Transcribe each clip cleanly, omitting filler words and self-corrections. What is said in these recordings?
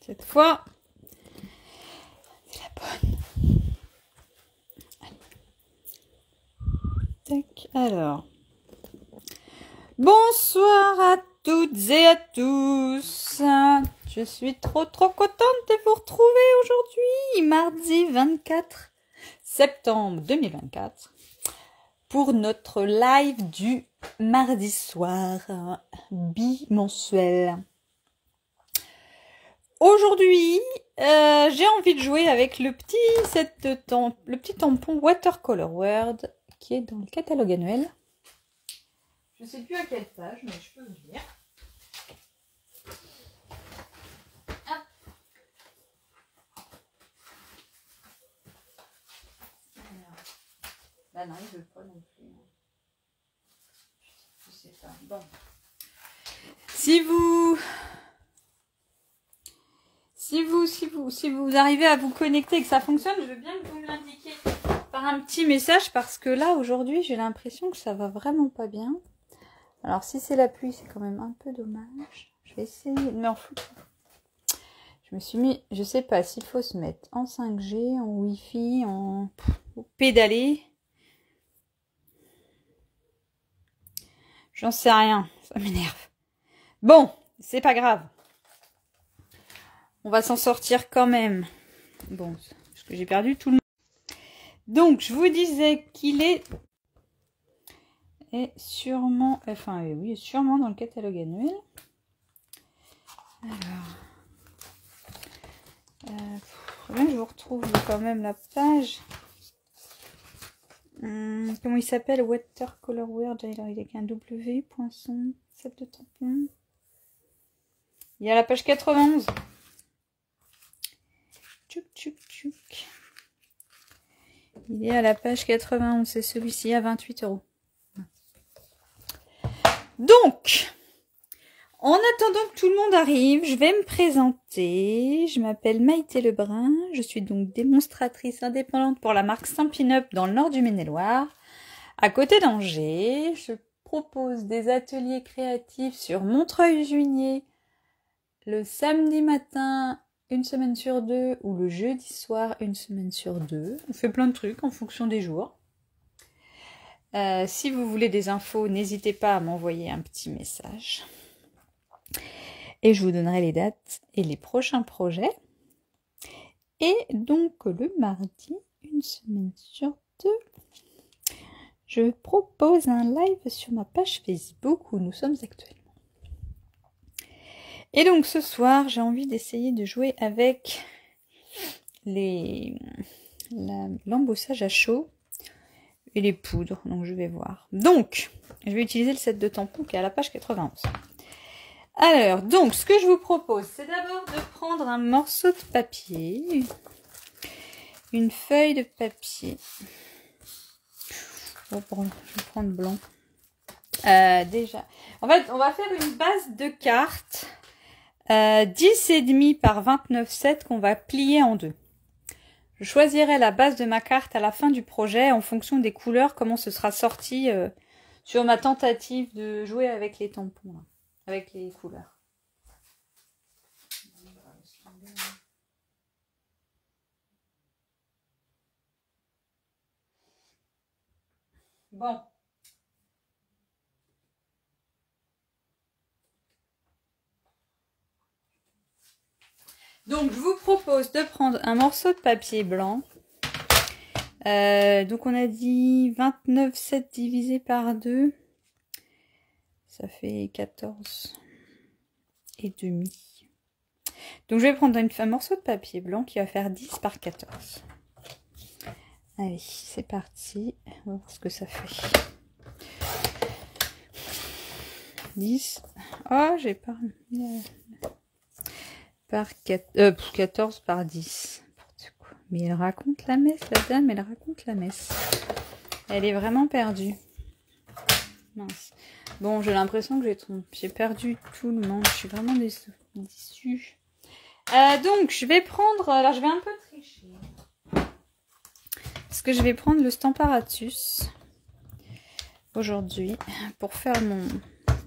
Cette fois, c'est la bonne. Tac, alors. Bonsoir à toutes et à tous. Je suis trop contente de vous retrouver aujourd'hui, mardi 24 septembre 2024, pour notre live du mardi soir bimensuel. Aujourd'hui, j'ai envie de jouer avec le petit tampon Watercolor World qui est dans le catalogue annuel. Je ne sais plus à quelle page, mais je peux vous dire. Ah. Bah non, il ne veut pas non plus. Je sais pas. Bon. Si vous arrivez à vous connecter et que ça fonctionne, je veux bien que vous me l'indiquiez par un petit message parce que là, aujourd'hui, j'ai l'impression que ça va vraiment pas bien. Alors, si c'est la pluie, c'est quand même un peu dommage. Je vais essayer de me en foutre. Je me suis mis, je sais pas s'il faut se mettre en 5G, en Wi-Fi, en pédaler. J'en sais rien, ça m'énerve. Bon, c'est pas grave. On va s'en sortir quand même. Bon, parce que j'ai perdu tout le monde. Donc, je vous disais qu'il est sûrement, oui, sûrement dans le catalogue annuel. Alors, je vous retrouve quand même la page. Comment il s'appelle? Watercolor World. Il est avec un W, poinçon, set de tampon. Il y a la page 91. Tchouk, tchouk, tchouk. Il est à la page 91. C'est celui-ci à 28 €. Donc, en attendant que tout le monde arrive, je vais me présenter. Je m'appelle Maïté Lebrun. Je suis donc démonstratrice indépendante pour la marque Stampin' Up dans le nord du Maine-et-Loire, à côté d'Angers. Je propose des ateliers créatifs sur Montreuil-Juigné le samedi matin, une semaine sur 2, ou le jeudi soir, une semaine sur 2. On fait plein de trucs en fonction des jours. Si vous voulez des infos, n'hésitez pas à m'envoyer un petit message. Et je vous donnerai les dates et les prochains projets. Et donc le mardi, une semaine sur 2, je propose un live sur ma page Facebook où nous sommes actuellement. Et donc ce soir, j'ai envie d'essayer de jouer avec l'embossage à chaud et les poudres. Donc je vais voir. Donc, je vais utiliser le set de tampons qui est à la page 91. Alors, donc, ce que je vous propose, c'est d'abord de prendre un morceau de papier, une feuille de papier. Je vais prendre blanc. Déjà, en fait, on va faire une base de cartes 10,5 par 29,7 qu'on va plier en deux. Je choisirai la base de ma carte à la fin du projet en fonction des couleurs, comment ce sera sorti sur ma tentative de jouer avec les tampons, là, avec les couleurs. Bon. Donc, je vous propose de prendre un morceau de papier blanc. Donc, on a dit 29,7 divisé par 2. Ça fait 14 et demi. Donc, je vais prendre un morceau de papier blanc qui va faire 10 par 14. Allez, c'est parti. On va voir ce que ça fait. 10. Oh, j'ai pas... par 14 par 10. Mais elle raconte la messe, la dame, elle raconte la messe. Elle est vraiment perdue. Mince. Bon, j'ai l'impression que j'ai perdu tout le monde. Je suis vraiment déçue. Donc, je vais prendre... Alors, je vais un peu tricher. Parce que je vais prendre le Stamparatus aujourd'hui pour faire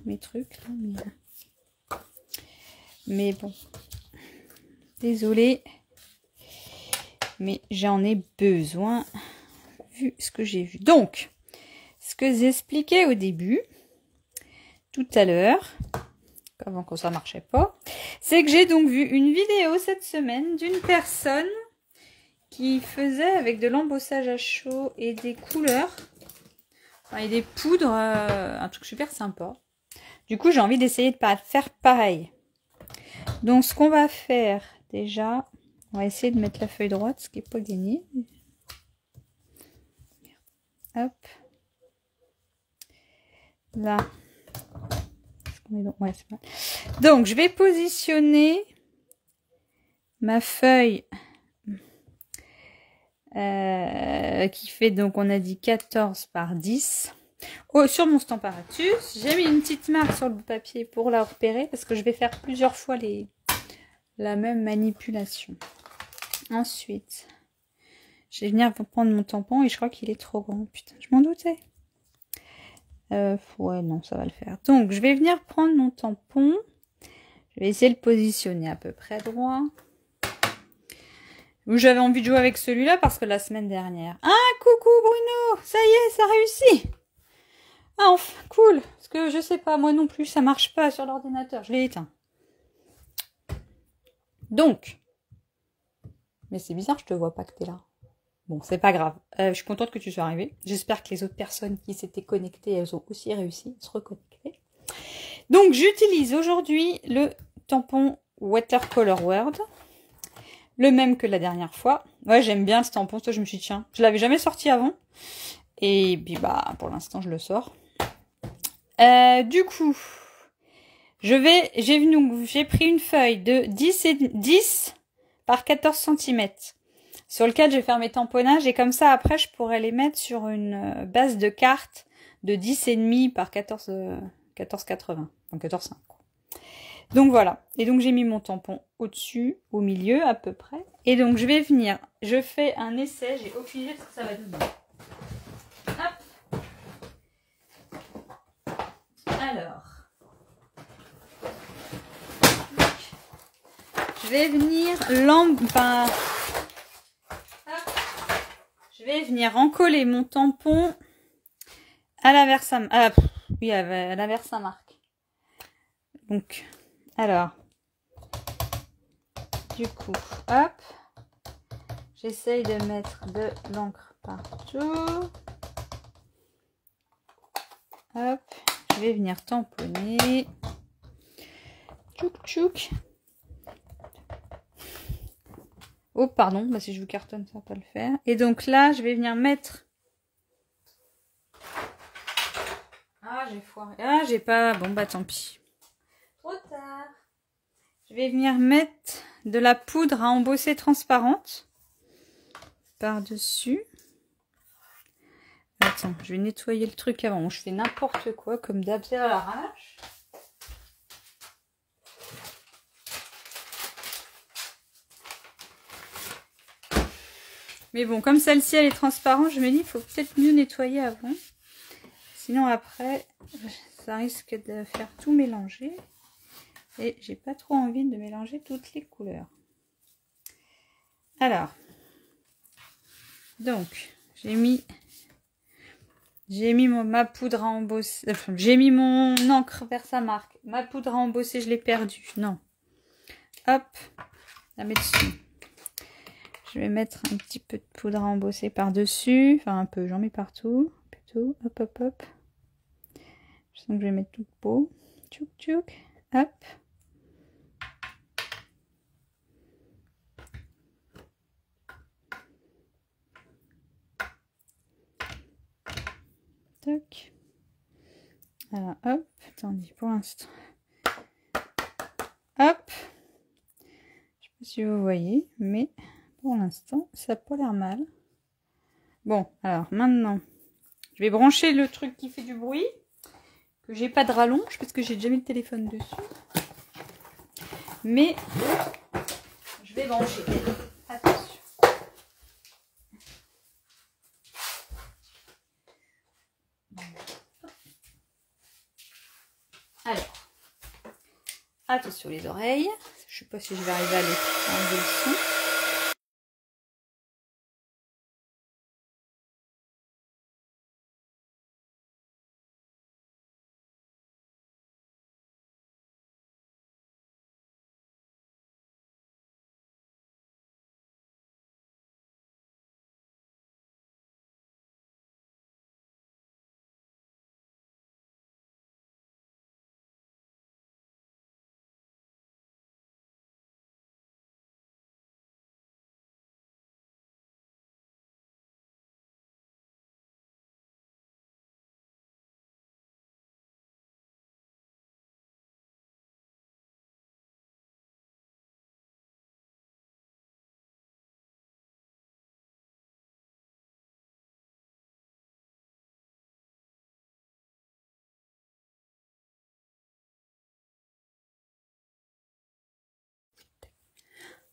mes trucs. Là, mais bon. Désolée. Mais j'en ai besoin, vu ce que j'ai vu. Donc, ce que j'expliquais au début, tout à l'heure, avant que ça marchait pas, c'est que j'ai donc vu une vidéo cette semaine d'une personne qui faisait avec de l'embossage à chaud et des couleurs, et des poudres, un truc super sympa. Du coup, j'ai envie d'essayer de faire pareil. Donc, ce qu'on va faire, déjà, on va essayer de mettre la feuille droite, ce qui n'est pas gagné. Hop. Là. Ouais, c'est pas... Donc, je vais positionner ma feuille qui fait, donc, on a dit 14 par 10. Oh, sur mon Stamparatus, j'ai mis une petite marque sur le papier pour la repérer parce que je vais faire plusieurs fois la même manipulation. Ensuite, je vais venir prendre mon tampon et je crois qu'il est trop grand. Putain, je m'en doutais. Ouais, non, ça va le faire. Donc, je vais venir prendre mon tampon. Je vais essayer de le positionner à peu près droit. J'avais envie de jouer avec celui-là parce que la semaine dernière... Ah, coucou Bruno! Ça y est, ça réussit! Ah, enfin, cool! Parce que je sais pas, moi non plus, ça marche pas sur l'ordinateur. Je l'ai éteint. Donc... Mais c'est bizarre, je te vois pas que t'es là. Bon, c'est pas grave. Je suis contente que tu sois arrivée. J'espère que les autres personnes qui s'étaient connectées, elles ont aussi réussi à se reconnecter. Donc, j'utilise aujourd'hui le tampon Watercolor World. Le même que la dernière fois. Ouais, j'aime bien ce tampon. Ça, je me suis dit, tiens, je l'avais jamais sorti avant. Et puis, bah, pour l'instant, je le sors. Du coup, j'ai pris une feuille de 10 par 14 cm. Sur lequel je vais faire mes tamponnages et comme ça après je pourrais les mettre sur une base de carte de 10,5 par 14,80. Donc 14,5. Donc voilà. Et donc j'ai mis mon tampon au-dessus, au milieu à peu près. Et donc je vais venir, je fais un essai, j'ai aucune idée de ce que ça va donner. Hop. Alors. Je vais venir je vais venir encoller mon tampon à la Versamark. À la Versamark. Donc, alors, du coup, hop, j'essaye de mettre de l'encre partout. Hop, je vais venir tamponner. Tchouk tchouk. Oh, pardon, bah, si je vous cartonne, ça va pas le faire. Et donc là, je vais venir mettre... Ah, j'ai foiré. Ah, j'ai pas... Bon, bah tant pis. Trop tard. Je vais venir mettre de la poudre à embosser transparente par-dessus. Attends, je vais nettoyer le truc avant. Je fais n'importe quoi, comme d'hab, c'est à l'arrache. Mais bon, comme celle-ci, elle est transparente, je me dis, il faut peut-être mieux nettoyer avant. Sinon, après, ça risque de faire tout mélanger. Et j'ai pas trop envie de mélanger toutes les couleurs. Alors, donc, j'ai mis ma poudre à embosser. Enfin, j'ai mis mon encre Versamark. Ma poudre à embosser, je l'ai perdue. Non. Hop, la mets dessus. Je vais mettre un petit peu de poudre à embosser par-dessus. Enfin, un peu, j'en mets partout. Plutôt, hop, hop, hop. Je sens que je vais mettre toute peau. Tchouk, tchouk. Hop. Tac. Alors, hop. Attendez, pour l'instant. Hop. Je sais pas si vous voyez, mais pour l'instant, ça n'a pas l'air mal. Bon, alors maintenant, je vais brancher le truc qui fait du bruit. Que j'ai pas de rallonge parce que j'ai déjà mis le téléphone dessus. Mais je vais brancher. Attention. Alors, attention les oreilles. sais pas si je vais arriver à enlever le son.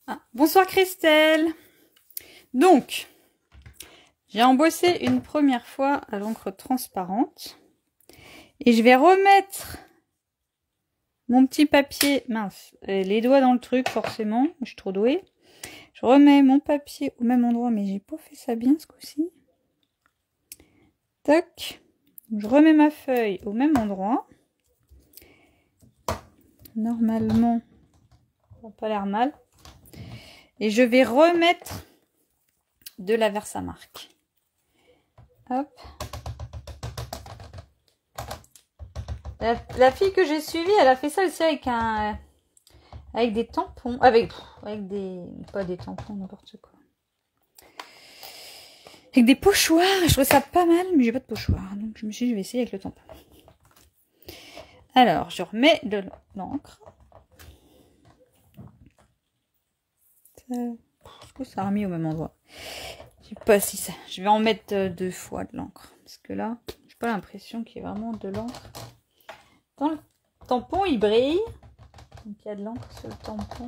Ah, bonsoir Christelle. Donc, j'ai embossé une première fois à l'encre transparente. Et je vais remettre mon petit papier, mince, les doigts dans le truc forcément, je suis trop douée. Je remets mon papier au même endroit, mais j'ai pas fait ça bien ce coup-ci. Tac. Je remets ma feuille au même endroit. Normalement, ça n'a pas l'air mal. Et je vais remettre de la Versamark. Hop. La fille que j'ai suivie, elle a fait ça aussi avec des tampons. Avec des... Pas des tampons, n'importe quoi. Avec des pochoirs. Je trouve ça pas mal, mais j'ai pas de pochoir. Donc je me suis dit, je vais essayer avec le tampon. Alors, je remets de l'encre. Est-ce que ça a remis au même endroit? Je sais pas si ça... Je vais en mettre 2 fois de l'encre. Parce que là, j'ai pas l'impression qu'il y ait vraiment de l'encre. Dans le tampon, il brille. Donc il y a de l'encre sur le tampon.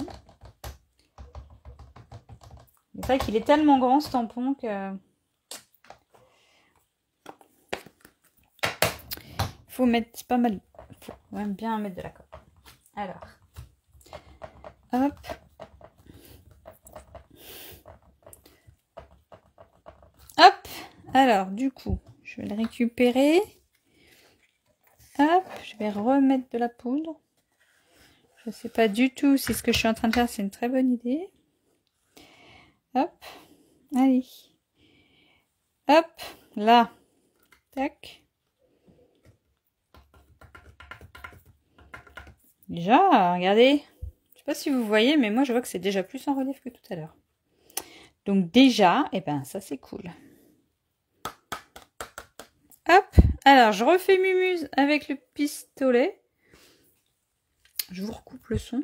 C'est vrai qu'il est tellement grand ce tampon que... faut mettre pas mal... faut même bien mettre de la colle. Alors. Hop. Hop. Alors, du coup, je vais le récupérer. Hop. Je vais remettre de la poudre. Je ne sais pas du tout si ce que je suis en train de faire, c'est une très bonne idée. Hop. Allez. Hop. Là. Tac. Déjà, regardez. Je sais pas si vous voyez, mais moi, je vois que c'est déjà plus en relief que tout à l'heure. Donc déjà, eh ben, ça, c'est cool. Hop. Alors, je refais mumuse avec le pistolet. Je vous recoupe le son.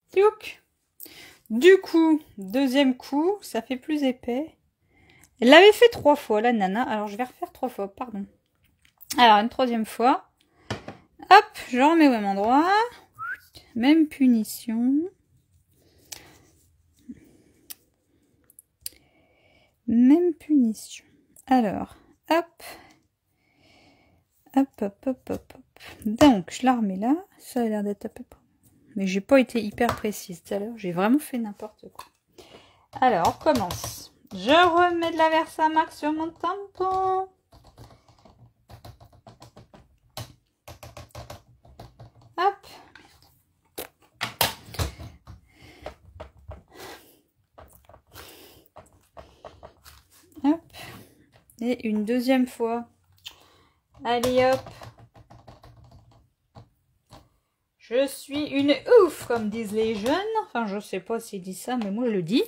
Tiouk. Du coup, deuxième coup, ça fait plus épais. Elle l'avait fait 3 fois, la nana. Alors, je vais refaire 3 fois, pardon. Alors, une troisième fois. Hop, je remets au même endroit. Même punition. Même punition. Alors, hop. Hop, hop, hop, hop, hop. Donc, je la remets là. Ça a l'air d'être à peu près... Mais j'ai pas été hyper précise tout à l'heure. J'ai vraiment fait n'importe quoi. Alors, on commence. Je remets de la Versamark sur mon tampon. Et une deuxième fois. Allez hop. Je suis une ouf, comme disent les jeunes. Enfin, je sais pas s'ils disent ça, mais moi je le dis.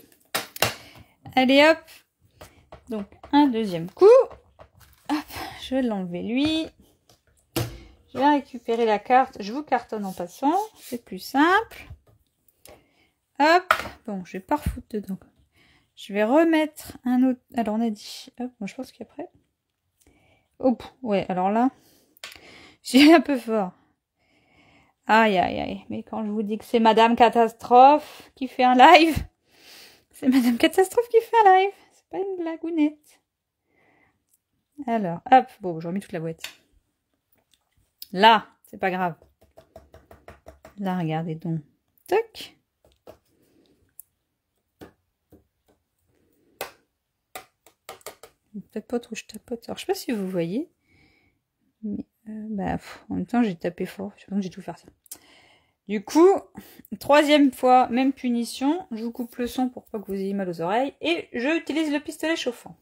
Allez hop. Donc, un deuxième coup. Hop, je vais l'enlever lui. Je vais récupérer la carte. Je vous cartonne en passant. C'est plus simple. Hop. Bon, je vais pas refoutre dedans. Je vais remettre un autre. Alors, on a dit. Hop, moi je pense qu'après. Hop, ouais, alors là. J'ai un peu fort. Aïe, aïe, aïe. Mais quand je vous dis que c'est Madame Catastrophe qui fait un live, c'est Madame Catastrophe qui fait un live. C'est pas une blagounette. Alors, hop. Bon, j'ai remis toute la boîte. Là, c'est pas grave. Là, regardez donc. Toc. Je tapote ou je tapote. Alors, je sais pas si vous voyez. Mais, en même temps, j'ai tapé fort. Je pense que j'ai tout faire ça. Du coup, troisième fois, même punition. Je vous coupe le son pour pas que vous ayez mal aux oreilles. Et je utilise le pistolet chauffant.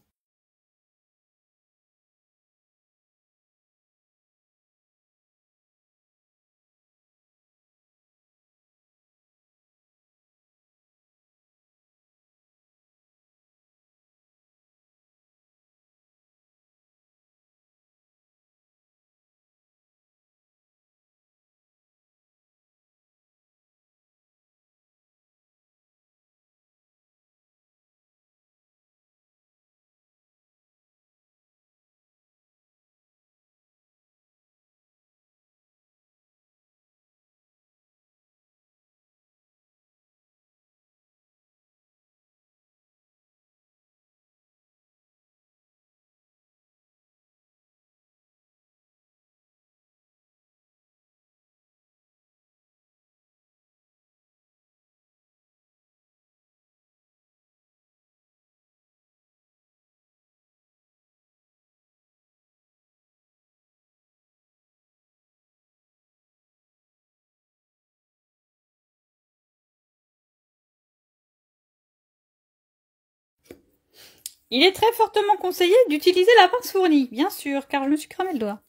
Il est très fortement conseillé d'utiliser la pince fournie, bien sûr, car je me suis cramé le doigt.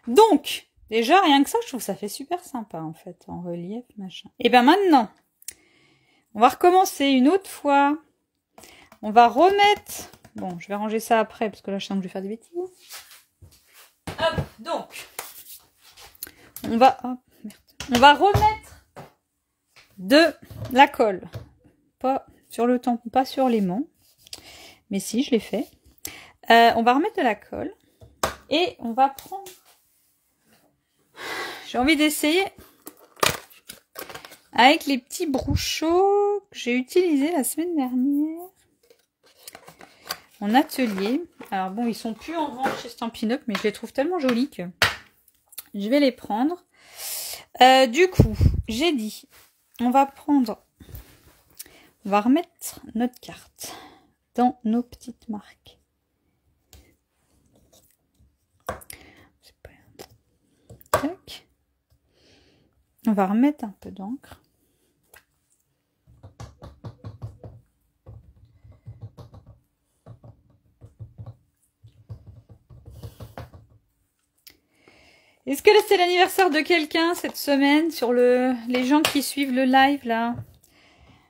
Donc, déjà, rien que ça, je trouve que ça fait super sympa, en fait, en relief, machin. Et ben maintenant, on va recommencer une autre fois. On va remettre... Bon, je vais ranger ça après, parce que là, je sens que je vais faire des bêtises. Hop, donc, on va... Oh, merde. On va remettre de la colle. Pas sur le tampon, pas sur l'aimant. Mais si, je l'ai fait. On va remettre de la colle. Et on va prendre... J'ai envie d'essayer avec les petits brouchaux que j'ai utilisés la semaine dernière en atelier. Alors bon, ils sont plus en vente chez Stampin' Up, mais je les trouve tellement jolis que je vais les prendre. Du coup, j'ai dit, on va remettre notre carte dans nos petites marques. Tac. On va remettre un peu d'encre. Est-ce que c'est l'anniversaire de quelqu'un cette semaine sur les gens qui suivent le live là?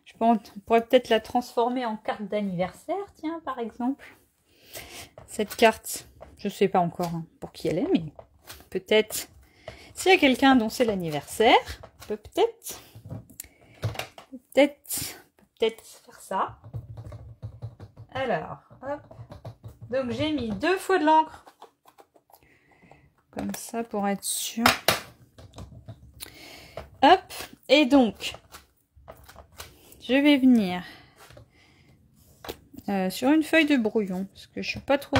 Je pense on pourrait peut-être la transformer en carte d'anniversaire, tiens, par exemple. Cette carte, je ne sais pas encore pour qui elle est, mais peut-être s'il y a quelqu'un dont c'est l'anniversaire, peut-être faire ça. Alors, hop. Donc j'ai mis 2 fois de l'encre. Comme ça pour être sûr. Hop. Et donc, je vais venir sur une feuille de brouillon. Parce que je ne sais pas trop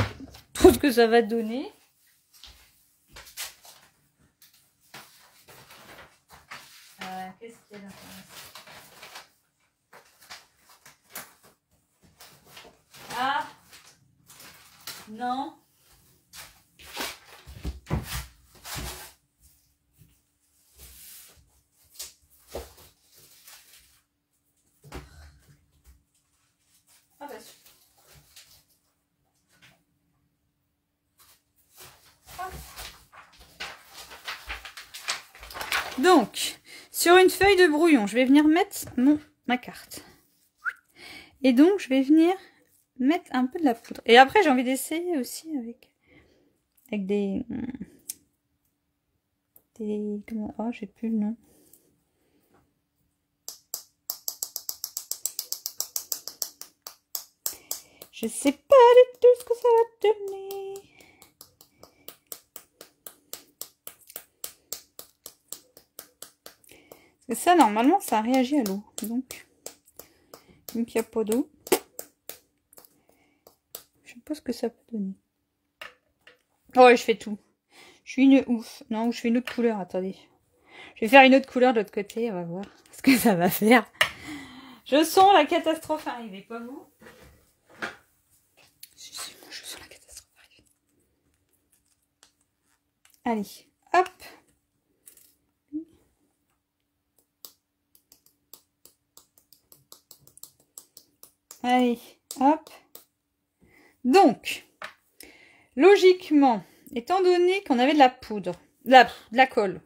ce que ça va donner. Qu'est-ce qu'il y a là? Ah non. Ah bah, Donc, sur une feuille de brouillon, je vais venir mettre ma carte. Et donc, je vais venir mettre un peu de la poudre. Et après, j'ai envie d'essayer aussi avec des comment, oh, j'ai plus le nom. Je sais pas du tout ce que ça va donner. Parce que ça, normalement, ça réagit à l'eau. Donc, il n'y a pas d'eau. Je sais pas ce que ça peut donner. Oh, ouais, je fais tout. Je suis une ouf. Non, je fais une autre couleur, attendez. Je vais faire une autre couleur de l'autre côté, on va voir ce que ça va faire. Je sens la catastrophe arriver, pas vous? Si, moi je sens la catastrophe arriver. Allez, hop. Allez, hop. Donc, logiquement, étant donné qu'on avait de la poudre, de la colle,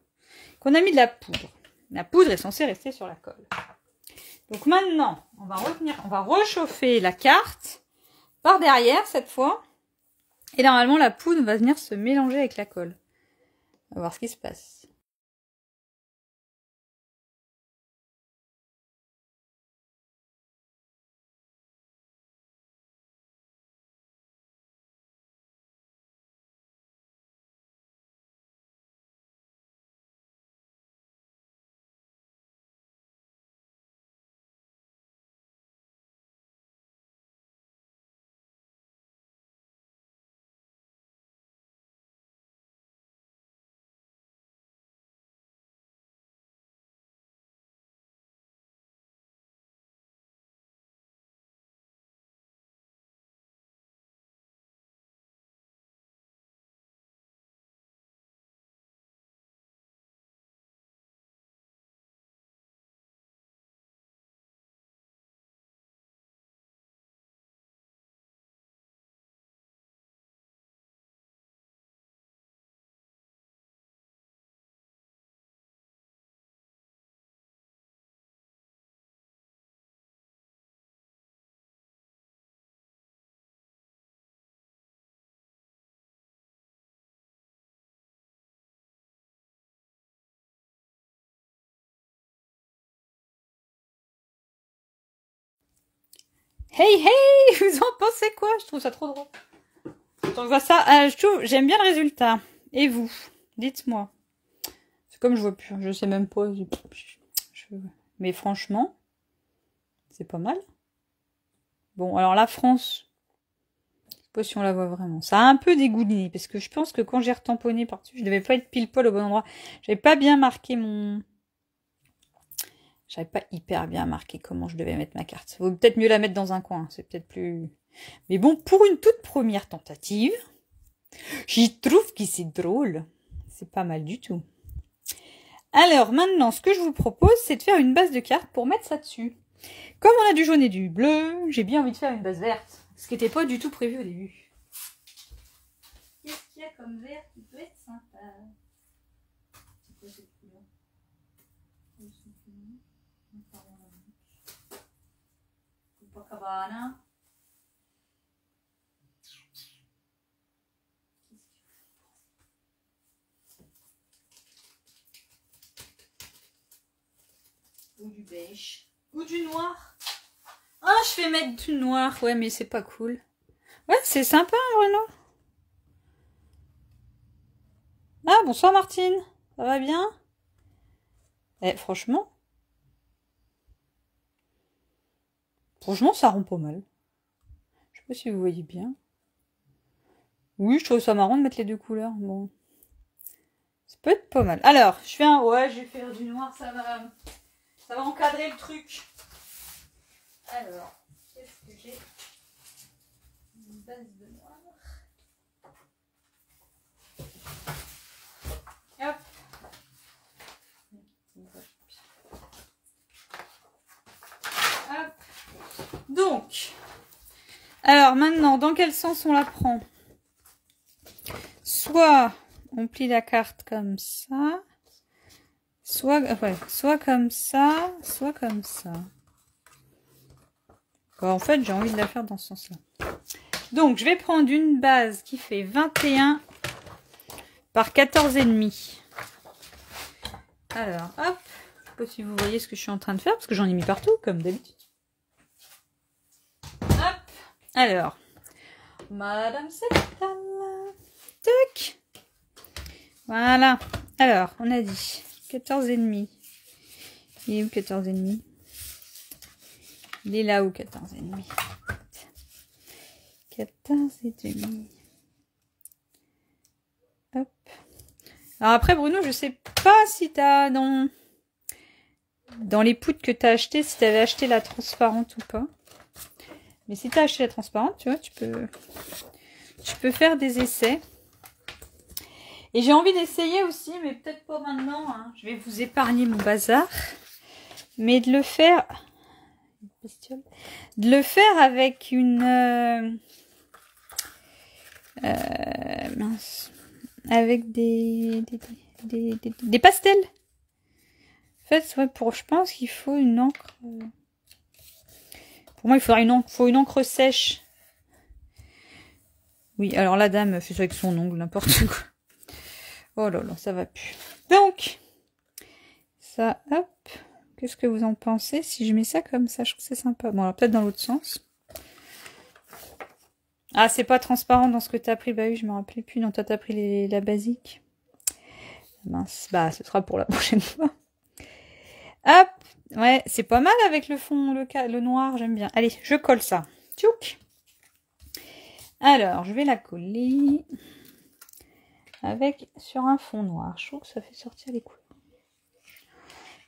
qu'on a mis de la poudre est censée rester sur la colle. Donc maintenant, on va rechauffer la carte par derrière cette fois. Et normalement, la poudre va venir se mélanger avec la colle. On va voir ce qui se passe. Hey hey, vous en pensez quoi? Je trouve ça trop drôle. Quand je vois ça, j'aime bien le résultat. Et vous? Dites-moi. C'est comme je vois plus, je sais même pas. Mais franchement, c'est pas mal. Bon, alors la France, je sais pas si on la voit vraiment. Ça a un peu dégoûté, parce que je pense que quand j'ai retamponné par-dessus, je devais pas être pile poil au bon endroit. J'avais pas bien marqué J'avais pas hyper bien marqué comment je devais mettre ma carte. Vaut peut-être mieux la mettre dans un coin, c'est peut-être plus... Mais bon, pour une toute première tentative, j'y trouve que c'est drôle. C'est pas mal du tout. Alors, maintenant, ce que je vous propose, c'est de faire une base de carte pour mettre ça dessus. Comme on a du jaune et du bleu, j'ai bien envie de faire une base verte. Ce qui n'était pas du tout prévu au début. Qu'est-ce qu'il y a comme vert qui peut être sympa? C'est quoi cette couleur? Copacabana. Ou du beige. Ou du noir. Ah, je vais mettre du noir. Ouais, mais c'est pas cool. Ouais, c'est sympa, Bruno. Ah, bonsoir Martine. Ça va bien? Eh, franchement, ça rend pas mal. Je sais pas si vous voyez bien. Oui, je trouve ça marrant de mettre les deux couleurs. Bon. Ça peut être pas mal. Alors, je fais un... Ouais, je vais faire du noir, ça va encadrer le truc. Alors, qu'est-ce que j'ai? Une base de noir. Hop. Hop. Donc, alors maintenant, dans quel sens on la prend? Soit on plie la carte comme ça, soit comme ça, soit comme ça. Bon, en fait, j'ai envie de la faire dans ce sens-là. Donc, je vais prendre une base qui fait 21 par 14,5. Alors, hop. Je sais pas si vous voyez ce que je suis en train de faire, parce que j'en ai mis partout, comme d'habitude. Hop. Alors, Madame Septal. Tac. Voilà. Alors, on a dit 14,5. Il est où 14,5? Il est là où 14,5? 14,5. Hop. Alors après, Bruno, je sais pas si t'as dans les poutres que t'as acheté, si t'avais acheté la transparente ou pas. Mais si t'as acheté la transparente, tu vois, tu peux faire des essais. Et j'ai envie d'essayer aussi, mais peut-être pas maintenant. Hein. Je vais vous épargner mon bazar. Mais de le faire... avec une... mince. Avec des pastels. En fait, ouais, je pense qu'il faut une encre... Pour moi, il faudra une encre sèche. Oui, alors la dame fait ça avec son ongle, n'importe quoi. Oh là là, ça va plus. Donc, ça, hop. Qu'est-ce que vous en pensez si je mets ça comme ça? Je trouve que c'est sympa. Bon, alors peut-être dans l'autre sens. Ah, c'est pas transparent dans ce que tu as pris. Bah oui, je me rappelais plus. Non, toi, tu as pris la basique. Mince. Bah, ce sera pour la prochaine fois. Hop. Ouais, c'est pas mal avec le fond, le noir. J'aime bien. Allez, je colle ça. Tchouk. Alors, je vais la coller sur un fond noir. Je trouve que ça fait sortir les couleurs.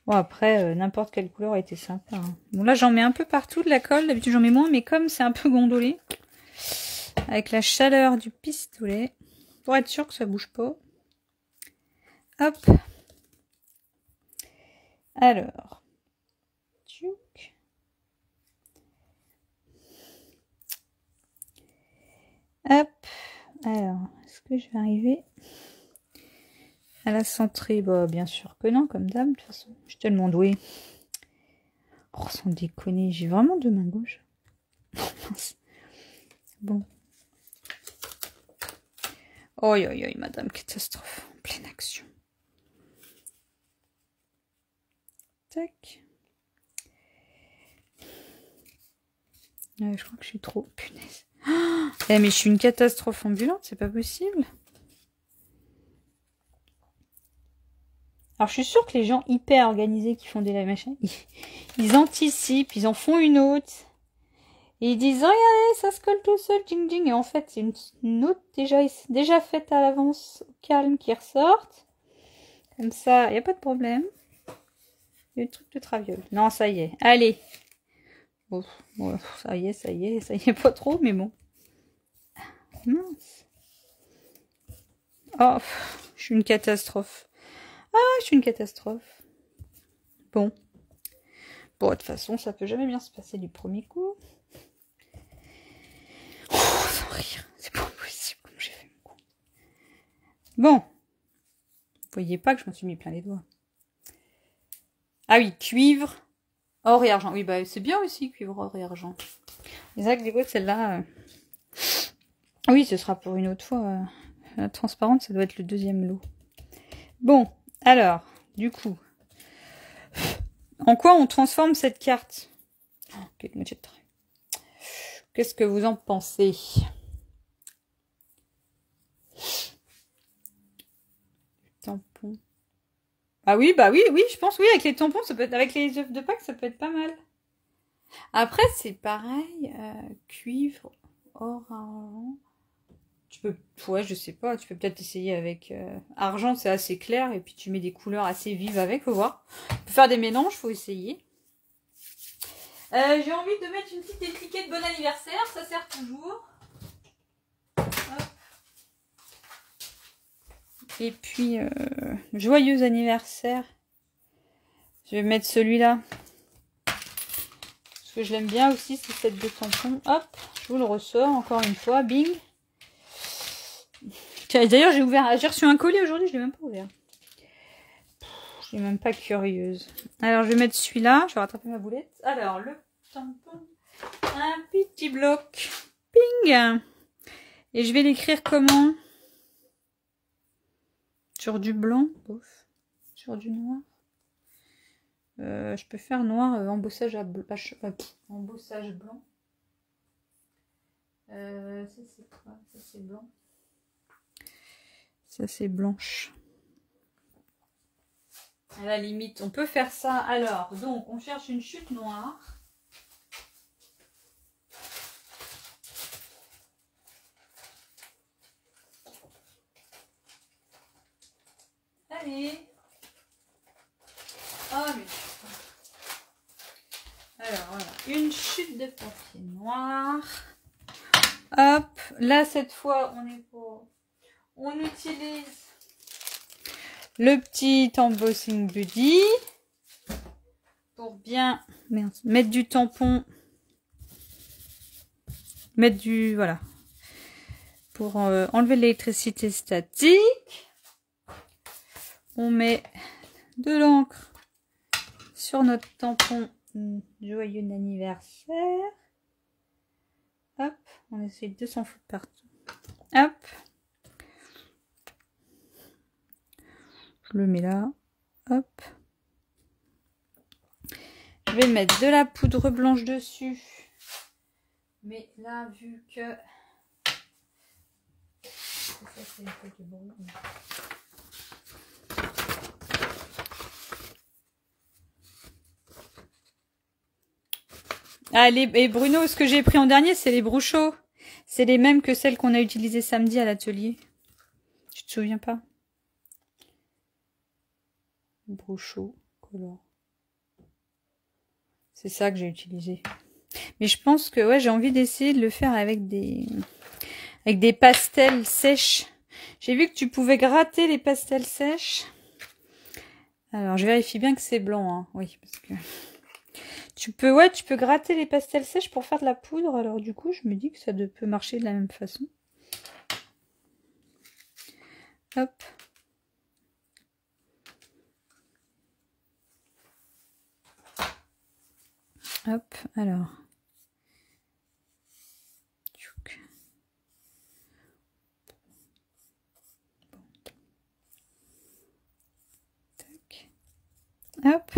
Bon, après, n'importe quelle couleur a été sympa. Hein. Bon, là, j'en mets un peu partout de la colle. D'habitude, j'en mets moins, mais comme c'est un peu gondolé, avec la chaleur du pistolet, pour être sûr que ça bouge pas. Hop. Alors. Tchouk. Hop. Alors, est-ce que je vais arriver à la centrer? Bah, bien sûr que non, comme d'hab, de toute façon. Je suis tellement douée. Oh, sans déconner, j'ai vraiment deux mains gauches. Bon. Oi, oi, oi, Madame Catastrophe, en pleine action. Tac. Ouais, je crois que je suis trop... Punaise. Oh, mais je suis une catastrophe ambulante, c'est pas possible. Alors, je suis sûre que les gens hyper organisés qui font des live machins, ils anticipent, ils en font une autre. Et ils disent, regardez, ça se colle tout seul, ding ding. Et en fait, c'est une autre déjà faite à l'avance, au calme, qui ressortent. Comme ça, il n'y a pas de problème. Il y a le truc de traviole. Non, ça y est. Allez. Oh, ça y est pas trop, mais bon. Mince. Oh, je suis une catastrophe. Ah, je suis une catastrophe. Bon. Bon, de toute façon, ça peut jamais bien se passer du premier coup. Oh, sans rire. C'est pas possible comme j'ai fait mon coup. Bon. Vous voyez pas que je me suis mis plein les doigts. Ah oui, cuivre, or et argent. Oui, bah c'est bien aussi, cuivre, or et argent. C'est vrai que du coup, celle-là... Oui, ce sera pour une autre fois. La transparente, ça doit être le deuxième lot. Bon, alors, du coup... En quoi on transforme cette carte? Qu'est-ce que vous en pensez? Tampon. Ah oui, bah oui, je pense, oui, avec les tampons, ça peut être, avec les œufs de Pâques, ça peut être pas mal. Après, c'est pareil, cuivre, or, argent. Tu peux, ouais, je sais pas, tu peux peut-être essayer avec argent, c'est assez clair, et puis tu mets des couleurs assez vives avec, faut voir. Tu peux faire des mélanges, faut essayer. J'ai envie de mettre une petite étiquette bon anniversaire, ça sert toujours. Hop. Et puis, joyeux anniversaire. Je vais mettre celui-là. Parce que je l'aime bien aussi, c'est cette de tampon. Hop, je vous le ressors encore une fois, bing. D'ailleurs, j'ai reçu un colis aujourd'hui, je l'ai même pas ouvert. suis même pas curieuse. Alors, je vais mettre celui-là. Je vais rattraper ma boulette. Alors, le tampon. Un petit bloc. Ping. Et je vais l'écrire comment? Sur du blanc. Bof. Sur du noir. Je peux faire noir, embossage à embossage blanc. Ça c'est quoi? Ça c'est blanc. Ça c'est blanche. À la limite, on peut faire ça. Alors, donc, on cherche une chute noire. Allez. Oh, mais... Alors, voilà. Une chute de papier noir. Hop. Là, cette fois, on utilise le petit embossing buddy pour bien mettre du tampon. Mettre du... Voilà. Pour enlever l'électricité statique. On met de l'encre sur notre tampon. Joyeux anniversaire. Hop, on essaie de s'en foutre partout. Hop. Je le mets là. Hop. Je vais mettre de la poudre blanche dessus. Mais là, vu que... Ça, c'est un peu de bon. Ah, et Bruno, ce que j'ai pris en dernier, c'est les Bruchot. C'est les mêmes que celles qu'on a utilisées samedi à l'atelier. Tu te souviens pas? Bruchot, color. C'est ça que j'ai utilisé. Mais je pense que ouais, j'ai envie d'essayer de le faire avec des pastels sèches. J'ai vu que tu pouvais gratter les pastels sèches. Alors, je vérifie bien que c'est blanc, hein. Oui, parce que... Tu peux gratter les pastels sèches pour faire de la poudre. Alors du coup, je me dis que ça peut marcher de la même façon. Hop. Hop, alors. Tac. Hop.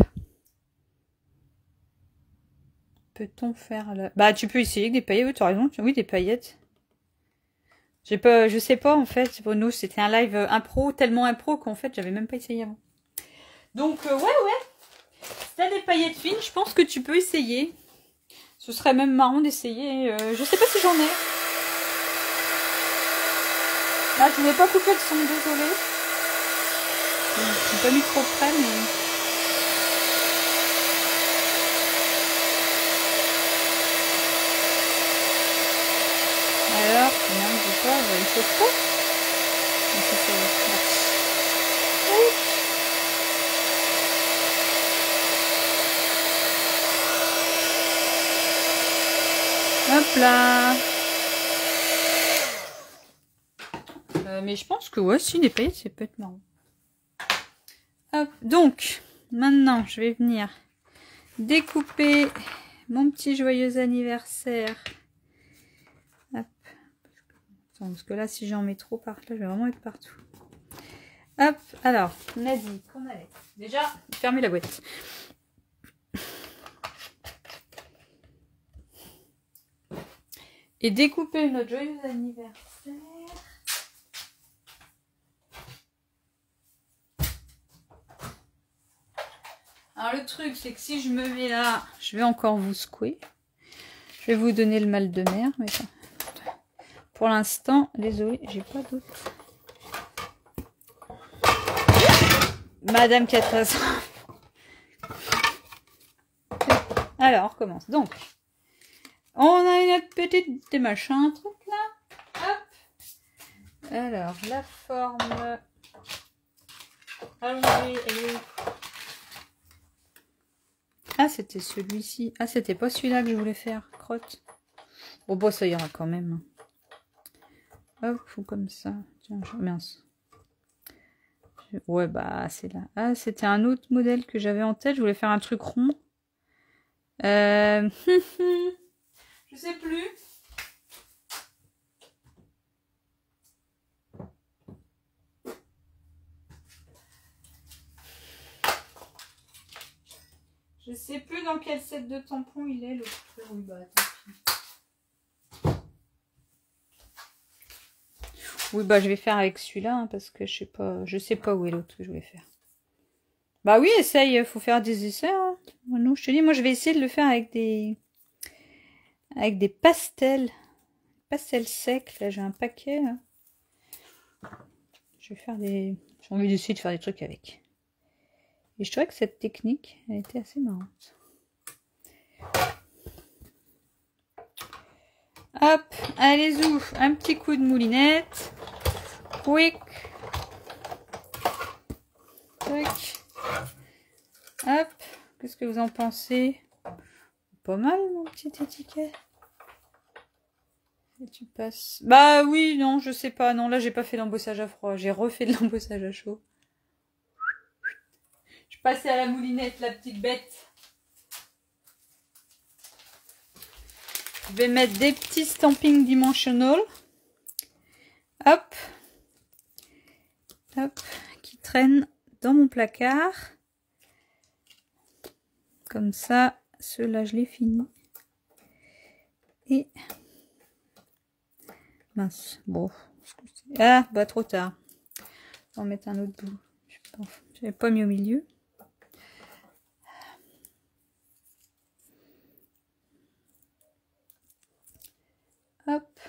Peut-on faire là? Bah, tu peux essayer avec des paillettes. Oui, tu as raison. Oui, des paillettes. Je sais pas, en fait. Pour nous, c'était un live impro, tellement impro qu'en fait, j'avais même pas essayé avant. Donc, ouais. Si t'as des paillettes fines, je pense que tu peux essayer. Ce serait même marrant d'essayer. Je sais pas si j'en ai. Là, je voulais pas couper le son, désolée. Je n'ai pas mis trop près, mais... Alors, non, je sais pas, il faut trop. Hop là. Mais je pense que ouais, si des paillettes, c'est peut être marrant. Hop, donc, maintenant, je vais venir découper mon petit joyeux anniversaire. Hop. Parce que là, si j'en mets trop par là, je vais vraiment être partout. Hop, alors, on a dit qu'on allait déjà fermer la boîte. Et découper notre joyeux anniversaire. Alors le truc, c'est que si je me mets là, je vais encore vous secouer. Je vais vous donner le mal de mer. Mais ça... Pour l'instant, désolé, j'ai pas d'autre. Madame Catastrophe. Alors, on recommence. Donc, on a une autre petite machin, truc là. Hop. Alors, la forme. Allongée, elle est... Ah, c'était celui-ci. Ah, c'était pas celui-là que je voulais faire. Crotte. Bon, bah, ça ira quand même. Hop, ou comme ça. Tiens, mince. Ouais, bah, c'est là. Ah, c'était un autre modèle que j'avais en tête. Je voulais faire un truc rond. Je sais plus. Je sais plus dans quel set de tampons il est, l'autre. Oui, bah, tant pis. Oui, bah, je vais faire avec celui-là, hein, parce que je sais pas où est l'autre que je vais faire. Bah oui, essaye, faut faire des essais, hein. Non, je te dis, moi, je vais essayer de le faire avec des pastels secs. Là, j'ai un paquet, là. Je vais faire j'ai envie d'essayer de faire des trucs avec. Et je trouvais que cette technique, elle était assez marrante. Hop, allez zou, un petit coup de moulinette. Quick. Tac. Hop, qu'est-ce que vous en pensez? Pas mal mon petit étiquette. Et tu passes. Bah oui, non, je sais pas. Non, là j'ai pas fait l'embossage à froid. J'ai refait de l'embossage à chaud. Je passais à la moulinette, la petite bête. Je vais mettre des petits stampings dimensional. Hop. Hop. Qui traînent dans mon placard. Comme ça, ceux-là, je les finis. Et... mince. Bon. Ah, bah trop tard. On va en mettre un autre bout. J'avais pas mis au milieu. Hop.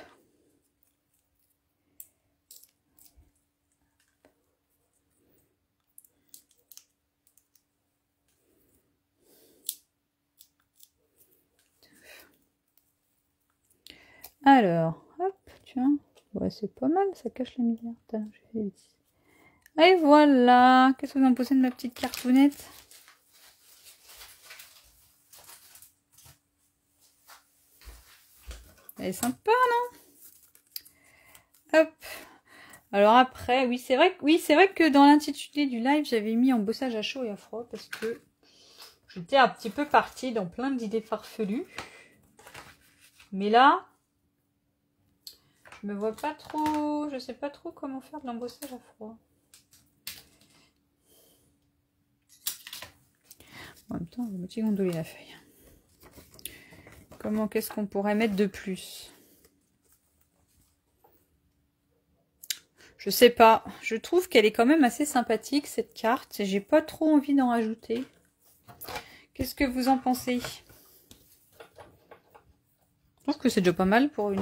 Alors, hop, tiens. Ouais, c'est pas mal, ça cache la misère. J'ai fait des bêtises. Et voilà. Qu'est-ce que vous en pensez de ma petite cartoonnette? Elle est sympa, non? Hop. Alors après, oui, c'est vrai que dans l'intitulé du live, j'avais mis embossage à chaud et à froid parce que j'étais un petit peu partie dans plein d'idées farfelues. Mais là, je me vois pas trop, je sais pas trop comment faire de l'embossage à froid. En même temps, on va gondoler la feuille. Comment, qu'est-ce qu'on pourrait mettre de plus? Je sais pas. Je trouve qu'elle est quand même assez sympathique, cette carte. Et j'ai pas trop envie d'en rajouter. Qu'est-ce que vous en pensez? Je pense que c'est déjà pas mal pour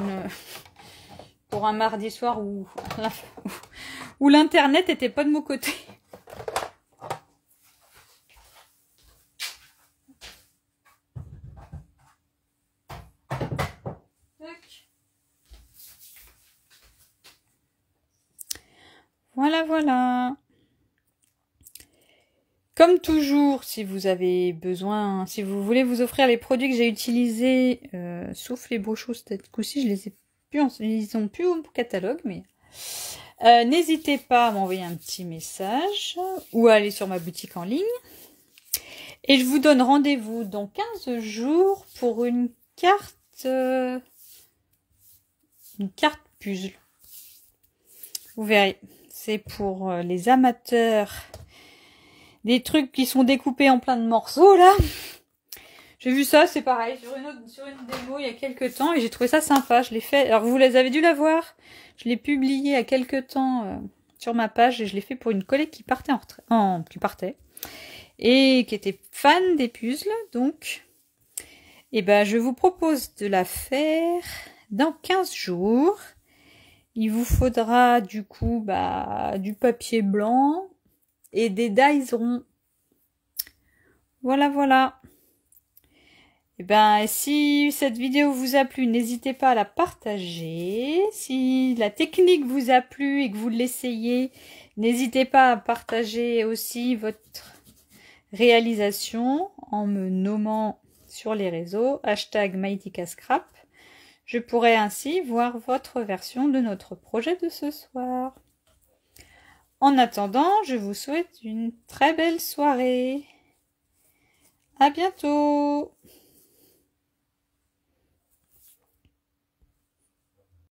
un mardi soir où l'internet était pas de mon côté. Voilà, voilà. Comme toujours, si vous avez besoin, si vous voulez vous offrir les produits que j'ai utilisés, sauf les brochures, cette coup-ci, je les ai plus, ils sont plus au catalogue, mais n'hésitez pas à m'envoyer un petit message ou à aller sur ma boutique en ligne. Et je vous donne rendez-vous dans 15 jours pour une carte puzzle. Vous verrez, c'est pour les amateurs des trucs qui sont découpés en plein de morceaux là. J'ai vu ça, c'est pareil, sur une démo il y a quelques temps et j'ai trouvé ça sympa. Je l'ai fait, alors vous les avez dû la voir. Je l'ai publié il y a quelques temps sur ma page et je l'ai fait pour une collègue qui partait et qui était fan des puzzles. Donc, je vous propose de la faire dans 15 jours. Il vous faudra du coup du papier blanc et des dies ronds. Voilà, voilà. Si cette vidéo vous a plu, n'hésitez pas à la partager. Si la technique vous a plu et que vous l'essayez, n'hésitez pas à partager aussi votre réalisation en me nommant sur les réseaux #MyTikaScrap. Je pourrai ainsi voir votre version de notre projet de ce soir. En attendant, je vous souhaite une très belle soirée. À bientôt!